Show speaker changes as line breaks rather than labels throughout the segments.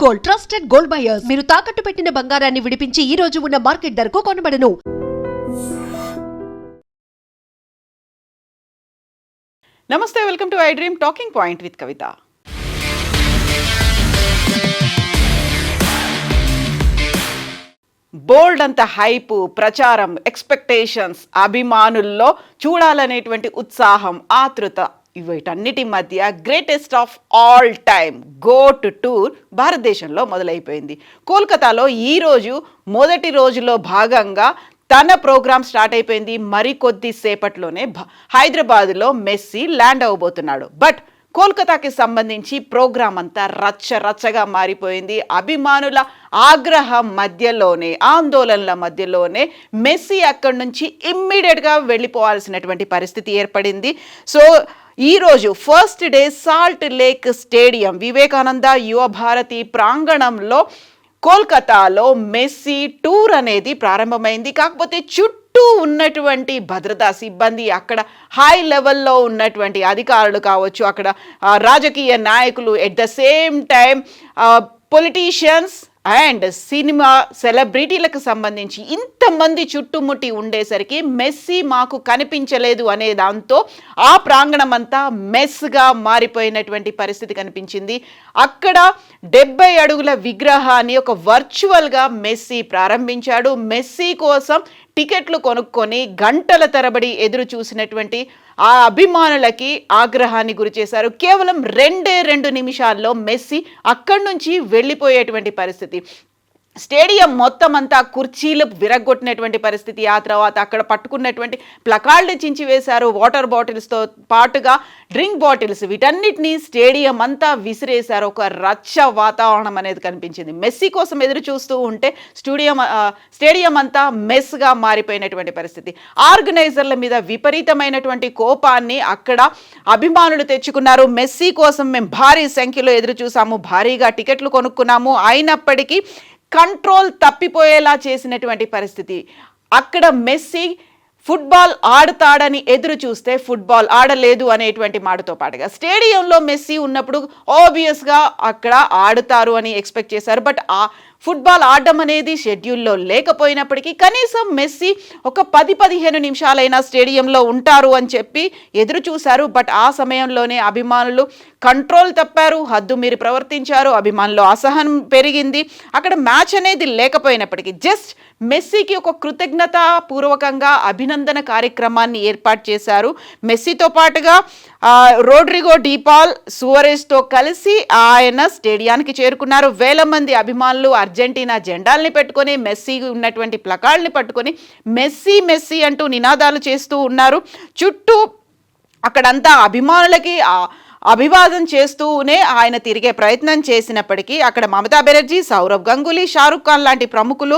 Gold, trusted gold buyers. మీరు తాకట్టు పెట్టిన బంగారాన్ని విడిపించి ఈ రోజు ఉన్న మార్కెట్ ధరకు కొనబడను.
నమస్తే, welcome to I dream talking point with Kavitha. బోల్డ్ అంత హైపు, ప్రచారం, ఎక్స్పెక్టేషన్స్, అభిమానుల్లో చూడాలనేటువంటి ఉత్సాహం, ఆతృత, వీటన్నిటి మధ్య greatest of all time GOAT tour భారతదేశంలో మొదలైపోయింది. కోల్కతాలో ఈరోజు మొదటి రోజులో భాగంగా తన ప్రోగ్రామ్ స్టార్ట్ అయిపోయింది. మరికొద్ది సేపట్లోనే హైదరాబాద్లో మెస్సీ ల్యాండ్ అవ్వబోతున్నాడు. బట్ కోల్కతాకి సంబంధించి ప్రోగ్రాం అంతా రచ్చరచ్చగా మారిపోయింది. అభిమానుల ఆగ్రహం మధ్యలోనే, ఆందోళనల మధ్యలోనే మెస్సీ అక్కడి నుంచి ఇమ్మీడియట్గా వెళ్ళిపోవాల్సినటువంటి పరిస్థితి ఏర్పడింది. సో ఈరోజు first day salt lake stadium, Vivekananda యువ భారతి ప్రాంగణంలో కోల్కతాలో మెస్సీ టూర్ అనేది ప్రారంభమైంది. కాకపోతే చుట్టూ ఉన్నటువంటి భద్రతా సిబ్బంది, అక్కడ హై లెవెల్లో ఉన్నటువంటి అధికారులు కావచ్చు, అక్కడ రాజకీయ నాయకులు, at the same time politicians and cinema సెలబ్రిటీలకు సంబంధించి ఇంతమంది చుట్టుముట్టి ఉండేసరికి మెస్సీ మాకు కనిపించలేదు అనే దాంతో ఆ ప్రాంగణం అంతా మెస్గా మారిపోయినటువంటి పరిస్థితి కనిపించింది. అక్కడ 70 అడుగుల విగ్రహాన్ని ఒక వర్చువల్గా మెస్సీ ప్రారంభించాడు. మెస్సీ కోసం టికెట్లు కొనుక్కొని గంటల తరబడి ఎదురు చూసినటువంటి ఆ అభిమానులకి ఆగ్రహాన్ని గురి చేశారు. కేవలం 2 నిమిషాల్లో మెస్సీ అక్కడి నుంచి వెళ్ళిపోయేటువంటి పరిస్థితి. స్టేడియం మొత్తం అంతా కుర్చీలు విరగొట్టినటువంటి పరిస్థితి. ఆ తర్వాత అక్కడ పట్టుకున్నటువంటి ప్లకార్డులు చించివేశారు. వాటర్ బాటిల్స్తో పాటుగా డ్రింక్ బాటిల్స్, వీటన్నిటినీ స్టేడియం అంతా విసిరేశారు. ఒక రచ్చ వాతావరణం అనేది కనిపించింది. మెస్సీ కోసం ఎదురు చూస్తూ ఉంటే స్టేడియం అంతా మెస్గా మారిపోయినటువంటి పరిస్థితి. ఆర్గనైజర్ల మీద విపరీతమైనటువంటి కోపాన్ని అక్కడ అభిమానులు తెచ్చుకున్నారు. మెస్సీ కోసం మేము భారీ సంఖ్యలో ఎదురు చూసాము, భారీగా టికెట్లు కొనుక్కున్నాము, అయినప్పటికీ కంట్రోల్ తప్పిపోయేలా చేసినటువంటి పరిస్థితి. అక్కడ మెస్సీ ఫుట్బాల్ ఆడతాడని ఎదురు చూస్తే ఫుట్బాల్ ఆడలేదు అనేటువంటి మాటతో పాటుగా స్టేడియంలో మెస్సీ ఉన్నప్పుడు ఆబ్వియస్గా అక్కడ ఆడుతారు అని ఎక్స్పెక్ట్ చేశారు. బట్ ఆ ఫుట్బాల్ ఆడడం అనేది షెడ్యూల్లో లేకపోయినప్పటికీ కనీసం మెస్సీ ఒక 10-15 నిమిషాలైనా స్టేడియంలో ఉంటారు అని చెప్పి ఎదురు చూశారు. బట్ ఆ సమయంలోనే అభిమానులు కంట్రోల్ తప్పారు, హద్దు మీరు ప్రవర్తించారు, అభిమానులు అసహనం పెరిగింది. అక్కడ మ్యాచ్ అనేది లేకపోయినప్పటికీ జస్ట్ మెస్సీకి ఒక కృతజ్ఞతాపూర్వకంగా అభినందన కార్యక్రమాన్ని ఏర్పాటు చేశారు. మెస్సీతో పాటుగా రోడ్రిగో డిపాల్, సువరెజ్తో కలిసి ఆయన స్టేడియానికి చేరుకున్నారు. వేల మంది అభిమానులు అర్జెంటీనా జెండాల్ని పెట్టుకొని, మెస్సీ ఉన్నటువంటి ప్లకార్డ్ని పట్టుకొని మెస్సీ మెస్సీ అంటూ నినాదాలు చేస్తూ ఉన్నారు. చుట్టూ అక్కడంతా అభిమానులకి అభివాదం చేస్తూనే ఆయన తిరిగే ప్రయత్నం చేసినప్పటికీ అక్కడ మమతా బెనర్జీ, సౌరవ్ గంగూలీ, షారుఖ్ ఖాన్ లాంటి ప్రముఖులు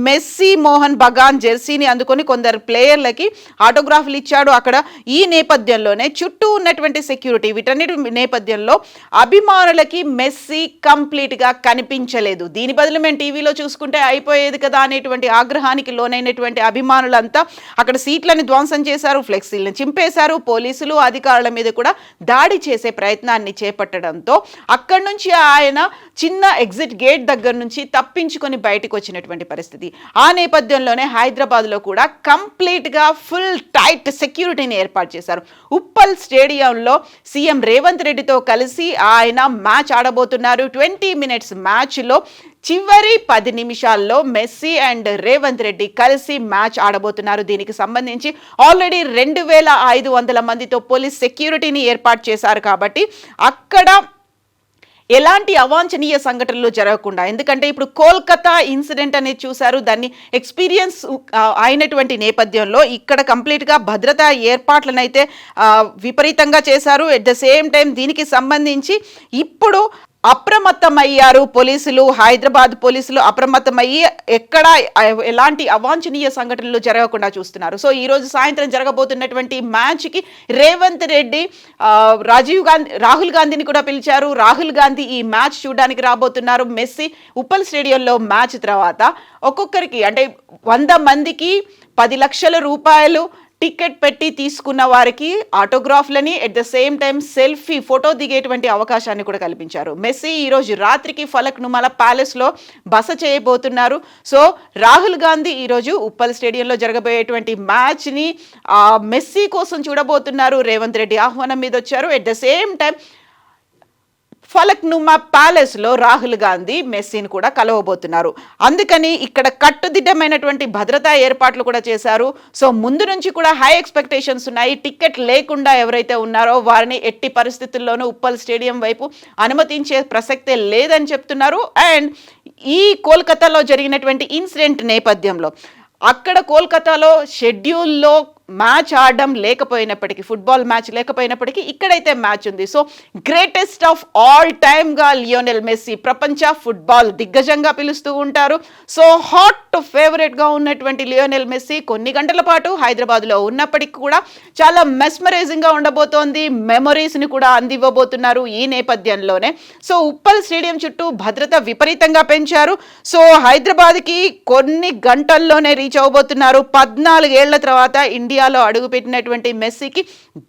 మెస్సీ మోహన్ బగాన్ జెర్సీని అందుకొని కొందరు ప్లేయర్లకి ఆటోగ్రాఫ్లు ఇచ్చాడు. అక్కడ ఈ నేపథ్యంలోనే చుట్టూ ఉన్నటువంటి సెక్యూరిటీ, వీటన్నిటి నేపథ్యంలో అభిమానులకి మెస్సీ కంప్లీట్గా కనిపించలేదు. దీని బదులు మేము టీవీలో చూసుకుంటే అయిపోయేది కదా అనేటువంటి ఆగ్రహానికి లోనైనటువంటి అభిమానులంతా అక్కడ సీట్లను ధ్వంసం చేశారు, ఫ్లెక్సీలను చింపేశారు. పోలీసులు అధికారుల మీద కూడా దాడి చేసే ప్రయత్నాన్ని చేపట్టడంతో అక్కడి నుంచి ఆయన చిన్న ఎగ్జిట్ గేట్ దగ్గర నుంచి తప్పించుకొని బయటకు వచ్చినటువంటి పరిస్థితి. ఆ నేపథ్యంలోనే హైదరాబాద్లో కూడా కంప్లీట్గా ఫుల్ టైట్ సెక్యూరిటీని ఏర్పాటు చేశారు. ఉప్పల్ స్టేడియంలో సీఎం రేవంత్ రెడ్డితో కలిసి ఆయన మ్యాచ్ ఆడబోతున్నారు. 20 మినిట్స్ మ్యాచ్లో చివరి 10 నిమిషాల్లో మెస్సీ అండ్ రేవంత్ రెడ్డి కలిసి మ్యాచ్ ఆడబోతున్నారు. దీనికి సంబంధించి ఆల్రెడీ 2500 మందితో పోలీస్ సెక్యూరిటీని ఏర్పాటు చేశారు. కాబట్టి అక్కడ ఎలాంటి అవాంఛనీయ సంఘటనలు జరగకుండా, ఎందుకంటే ఇప్పుడు కోల్కతా ఇన్సిడెంట్ అనేది చూశారు, దాన్ని ఎక్స్పీరియన్స్ అయినటువంటి నేపథ్యంలో ఇక్కడ కంప్లీట్గా భద్రతా ఏర్పాట్లను అయితే విపరీతంగా చేశారు. ఎట్ ద సేమ్ టైం దీనికి సంబంధించి ఇప్పుడు అప్రమత్తమయ్యారు పోలీసులు, హైదరాబాద్ పోలీసులు అప్రమత్తమయ్యి ఎక్కడ ఎలాంటి అవాంఛనీయ సంఘటనలు జరగకుండా చూస్తున్నారు. సో ఈరోజు సాయంత్రం జరగబోతున్నటువంటి మ్యాచ్కి రేవంత్ రెడ్డి రాహుల్ గాంధీని కూడా పిలిచారు. రాహుల్ గాంధీ ఈ మ్యాచ్ చూడడానికి రాబోతున్నారు. మెస్సీ ఉప్పల్ స్టేడియంలో మ్యాచ్ తర్వాత ఒక్కొక్కరికి అంటే 100 మందికి 10 లక్షల రూపాయలు టికెట్ పెట్టి తీసుకున్న వారికి ఆటోగ్రాఫ్లని at the same time selfie photo దిగేటువంటి అవకాశాన్ని కూడా కల్పించారు. మెస్సీ ఈరోజు రాత్రికి ఫలక్ నుమాల ప్యాలెస్లో బస చేయబోతున్నారు. సో రాహుల్ గాంధీ ఈరోజు ఉప్పల్ స్టేడియంలో జరగబోయేటువంటి మ్యాచ్ని మెస్సీ కోసం చూడబోతున్నారు. రేవంత్ రెడ్డి ఆహ్వానం మీద వచ్చారు. At the same time Falak నుమా ప్యాలెస్లో రాహుల్ గాంధీ మెస్సీని కూడా కలవబోతున్నారు. అందుకని ఇక్కడ కట్టుదిట్టమైనటువంటి భద్రతా ఏర్పాట్లు కూడా చేశారు. సో ముందు నుంచి కూడా హై ఎక్స్పెక్టేషన్స్ ఉన్నాయి. టికెట్ లేకుండా ఎవరైతే ఉన్నారో వారిని ఎట్టి పరిస్థితుల్లోనూ ఉప్పల్ స్టేడియం వైపు అనుమతించే ప్రసక్తే లేదని చెప్తున్నారు. అండ్ ఈ కోల్కతాలో జరిగినటువంటి ఇన్సిడెంట్ నేపథ్యంలో అక్కడ కోల్కతాలో షెడ్యూల్లో మ్యాచ్ ఆడడం లేకపోయినప్పటికీ, ఫుట్బాల్ మ్యాచ్ లేకపోయినప్పటికీ ఇక్కడైతే మ్యాచ్ ఉంది. సో గ్రేటెస్ట్ ఆఫ్ ఆల్ టైమ్గా లియోనెల్ మెస్సీ ప్రపంచ ఫుట్బాల్ దిగ్గజంగా పిలుస్తూ ఉంటారు. సో హాట్ ఫేవరెట్గా ఉన్నటువంటి లియోనెల్ మెస్సీ కొన్ని గంటల పాటు హైదరాబాద్లో ఉన్నప్పటికీ కూడా చాలా మెస్మరైజింగ్గా ఉండబోతోంది. మెమరీస్ని కూడా అందివ్వబోతున్నారు ఈ నేపథ్యంలోనే. సో ఉప్పల్ స్టేడియం చుట్టూ భద్రత విపరీతంగా పెంచారు. సో హైదరాబాద్కి కొన్ని గంటల్లోనే రీచ్ అవబోతున్నారు. 14 ఏళ్ల తర్వాత ఇండియాలో అడుగుపెట్టినటువంటి మెస్సీకి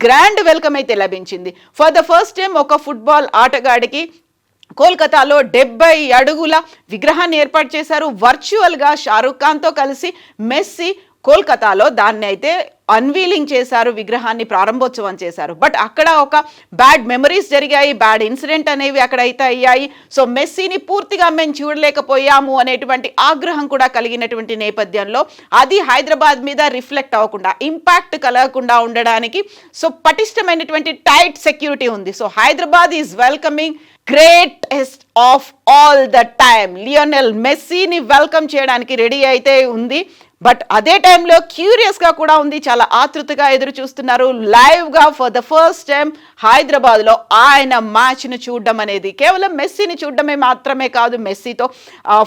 గ్రాండ్ వెల్కమ్ అయితే లభించింది. ఫర్ ద ఫస్ట్ టైం ఒక ఫుట్బాల్ ఆటగాడికి కోల్కతాలో 70 అడుగుల విగ్రహాన్ని ఏర్పాటు చేశారు. వర్చువల్గా షారూఖ్ ఖాన్తో కలిసి మెస్సీ కోల్కతాలో దాన్ని అయితే అన్వీలింగ్ చేశారు, విగ్రహాన్ని ప్రారంభోత్సవం చేశారు. బట్ అక్కడ ఒక బ్యాడ్ మెమరీస్ జరిగాయి, బ్యాడ్ ఇన్సిడెంట్ అనేవి అక్కడ అయితే అయ్యాయి. సో మెస్సీని పూర్తిగా మేము చూడలేకపోయాము అనేటువంటి ఆగ్రహం కూడా కలిగినటువంటి నేపథ్యంలో అది హైదరాబాద్ మీద రిఫ్లెక్ట్ అవ్వకుండా, ఇంపాక్ట్ కలగకుండా ఉండడానికి సో పటిష్టమైనటువంటి టైట్ సెక్యూరిటీ ఉంది. So Hyderabad is welcoming greatest of all the time Lionel మెస్సీని వెల్కమ్ చేయడానికి రెడీ అయితే ఉంది. బట్ అదే టైంలో క్యూరియస్గా కూడా ఉంది, చాలా ఆతృతగా ఎదురు చూస్తున్నారు. లైవ్గా ఫర్ ద ఫస్ట్ టైం హైదరాబాద్లో ఆయన మ్యాచ్ను చూడడం అనేది కేవలం మెస్సీని చూడడమే మాత్రమే కాదు, మెస్సీతో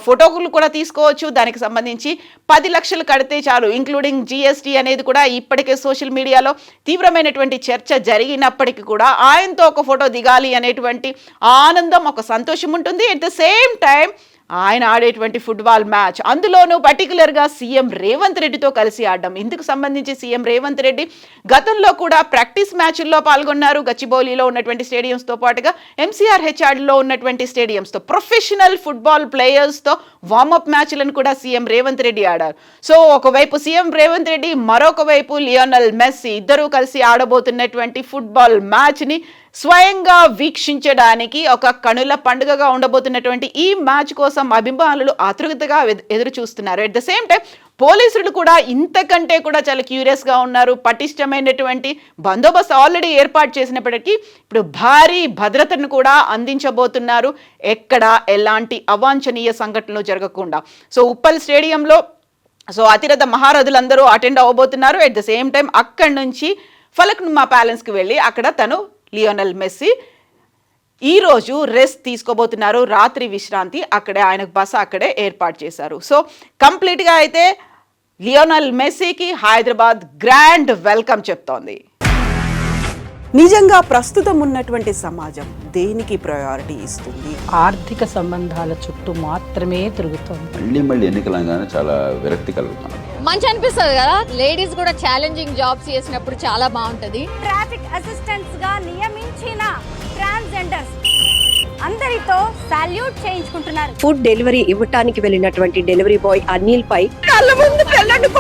ఫోటోలు కూడా తీసుకోవచ్చు. దానికి సంబంధించి 10 లక్షలు కడితే చాలు, ఇంక్లూడింగ్ GST అనేది కూడా ఇప్పటికే సోషల్ మీడియాలో తీవ్రమైనటువంటి చర్చ జరిగినప్పటికీ కూడా ఆయనతో ఒక ఫోటో దిగాలి అనేటువంటి ఆనందం, ఒక సంతోషం ఉంటుంది. ఎట్ ద సేమ్ టైం ఆయన ఆడేటువంటి ఫుట్బాల్ మ్యాచ్, అందులోనూ పర్టికులర్గా సీఎం రేవంత్ రెడ్డితో కలిసి ఆడడం. ఇందుకు సంబంధించి సీఎం రేవంత్ రెడ్డి గతంలో కూడా ప్రాక్టీస్ మ్యాచ్ల్లో పాల్గొన్నారు. గచ్చిబౌలిలో ఉన్నటువంటి స్టేడియంస్తో పాటుగా MCRHRలో ఉన్నటువంటి స్టేడియంస్తో ప్రొఫెషనల్ ఫుట్బాల్ ప్లేయర్స్తో వార్మప్ మ్యాచ్లను కూడా సీఎం రేవంత్ రెడ్డి ఆడారు. సో ఒకవైపు సీఎం రేవంత్ రెడ్డి, మరొక వైపు లియోనెల్ మెస్సీ ఇద్దరూ కలిసి ఆడబోతున్నటువంటి ఫుట్బాల్ మ్యాచ్ని స్వయంగా వీక్షించడానికి ఒక కనుల పండుగగా ఉండబోతున్నటువంటి ఈ మ్యాచ్ కోసం అభిమానులు ఆతృతగా ఎదురు చూస్తున్నారు. ఎట్ ద సేమ్ టైం పోలీసులు కూడా ఇంతకంటే కూడా చాలా క్యూరియస్గా ఉన్నారు. పటిష్టమైనటువంటి బందోబస్తు ఆల్రెడీ ఏర్పాటు చేసినప్పటికీ ఇప్పుడు భారీ భద్రతను కూడా అందించబోతున్నారు, ఎక్కడ ఎలాంటి అవాంఛనీయ సంఘటనలు జరగకుండా. సో ఉప్పల్ స్టేడియంలో సో అతిరథ మహారథులందరూ అటెండ్ అవ్వబోతున్నారు. ఎట్ ద సేమ్ టైం అక్కడి నుంచి ఫలక్ నుమా ప్యాలెస్కి వెళ్ళి అక్కడ తను లియోనెల్ మెస్సీ ఈరోజు రెస్ట్ తీసుకోబోతున్నారు, రాత్రి విశ్రాంతి. అక్కడే ఆయనకు బస అక్కడే ఏర్పాటు చేశారు. సో కంప్లీట్గా అయితే లియోనెల్ మెస్సీకి హైదరాబాద్ గ్రాండ్ వెల్కమ్ చెప్తోంది. నిజంగా ప్రస్తుతం ఉన్నటువంటి సమాజం దేనికి ప్రయారిటీ ఇస్తుంది?
ఆర్థిక సంబంధాల చుట్టూ మాత్రమే తిరుగుతోంది.
మళ్ళీ ఎన్నికలంగానే చాలా విరక్తి కలుగుతాం.
మంచి అనిపిస్తుంది కదా, లేడీస్ కూడా ఛాలెంజింగ్ జాబ్స్ చేసినప్పుడు చాలా బాగుంటది.
ట్రాఫిక్ అసిస్టెంట్స్ గా నియమించిన ట్రాన్స్జెండర్స్ అందరితో సాల్యూట్ చేయించుకుంటున్నారు.
ఫుడ్ డెలివరీ ఇవ్వటానికి వెళ్ళినటువంటి డెలివరీ బాయ్ అనిల్ పై
కళ్ళ ముందు పెళ్ళండి